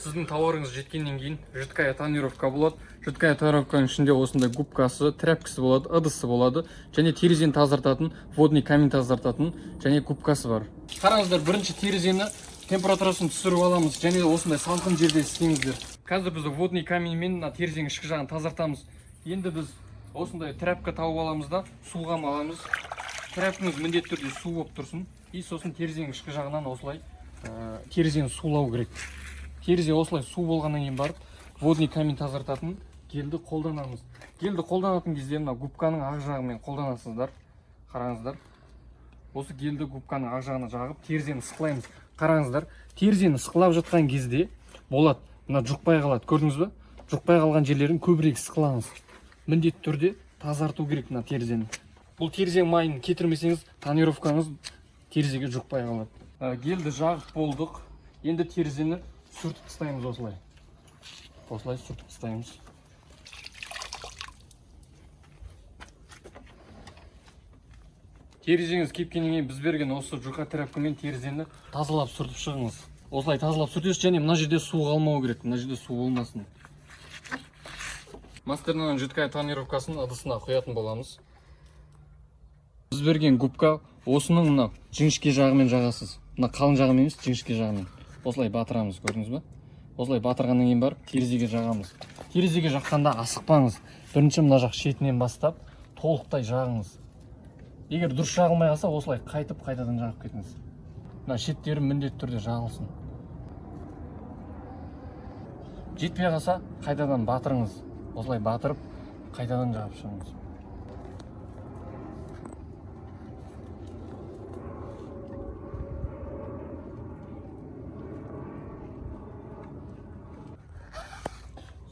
Сіздің тауарыңыз жеткеннен кейін жидкая тонировка болады. Жидкая тонировканың ішінде осындай губкасы, тряпкасы болады, ыдысы болады, және терезені тазартатын, водный камень тазартатын және губкасы бар. Қараңыздар, бірінші терезені температурасын түсіріп аламыз, және осындай салқын жерде істейміздер. Қазір біз водный каменьмен терезенің ішкі жағын тазартамыз. Енді біз осындай тряпка тауып аламыз да, суға аламыз. Тряпкаңыз міндетті түрде су болып тұрсын. И сосын терезенің ішкі жағынан осылай терезені сулау керек. Терезе осылай су болғаннан кейін барып, водный камень тазартатын гельді қолданамыз. Гельді қолданатын кезде мына губканың ақ жағымен қолданасыздар. Қараңыздар. Осы гельді губканың ақ жағына жағып, терезені сықлаймыз. Қараңыздар, терезені сықлап жатқан кезде болады. Мына жұқпай қалады, көрдіңіз бе? Жұқпай қалған жерлерін көбірек сықлаңыз. Міндетті түрде тазарту керек мына терезені. Бұл терезе майын кетірмесеңіз, тонировкаңыз терезеге жұқпай қалады. Гельді жағып болдық. Енді терезені сүртіп тастаймыз осылай. Осылай сүртіп тастаймыз. Терезеңіз кепкеннен кейін біз берген осы жұқа тряпкамен терезені тазалап сүртіп шығыңыз. Осылай тазалап сүртесіз, және мына жерде су қалмау керек. Мына жерде су болмасын. Мастернаның жидкая тонировкасын ыдысына құятын боламыз. Біз берген губка осының мына жіңішке жағымен жағасыз. Мына қалың жағымен емес, жіңішке жағымен. Осылай батырамыз, көрдіңіз бе? Осылай батырғаннан кейін барып терезеге жағамыз. Терезеге жаққанда асықпаңыз. Бірінші мына жақ шетінен бастап толықтай жағыңыз. Егер дұрыс жағылмай қалса, осылай қайтып қайтадан жағып кетіңіз. Мына шеттері міндетті түрде жағылсын. Жетпей қалса, қайтадан батырыңыз. Осылай батырып, қайтадан жағып шығыңыз.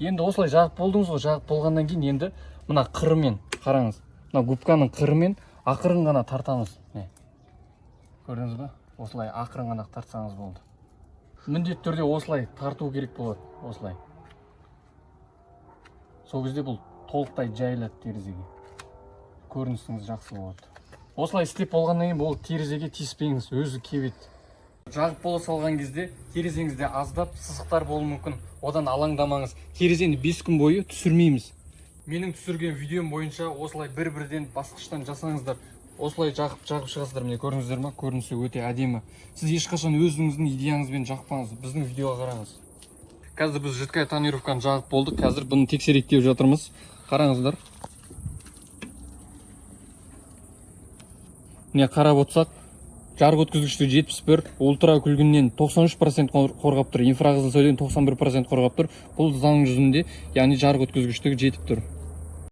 Енді осылай жағып болдыңыз ғой, жағып болғаннан кейін енді мына қырымен қараңыз. Мына губканың қырымен ақырын ғана тартаңыз. Көрдіңіз бе? Осылай ақырын ғана тартсаңыз болды. Міндетті түрде осылай тарту керек болады, осылай. Сол кезде бұл толықтай жайылады терезеге. Көрінісіңіз жақсы болады. Осылай істеп болғаннан кейін бұл терезеге тиіспеңіз, өзі кебет. Жағып бола салған кезде терезеңізде аздап сызықтар болуы мүмкін. Одан алаңдамаңыз. Терезені 5 күн бойы түсірмейміз. Менің түсірген видеом бойынша осылай бір-бірден басқыштан жасаңыздар. Осылай жағып шығасыздар. Міне көрдіңіздер ме? Көрінісі өте әдемі. Сіз ешқашан өзіңіздің идеяңызбен жақпаңыз. Біздің видеоға қараңыз. Қазір біз жидкая тонировканы жағып болдық. Қазір бұны тексерейік деп жатырмыз. Қараңыздар. Міне қарап отырсақ, жарық өткізгіштігі 71, ультра күлгіннен 93% қорғап тұр, инфрақызыл сәуледен 91% қорғап тұр. Бұл заң жүзінде, яғни жарық өткізгіштігі жетіп тұр.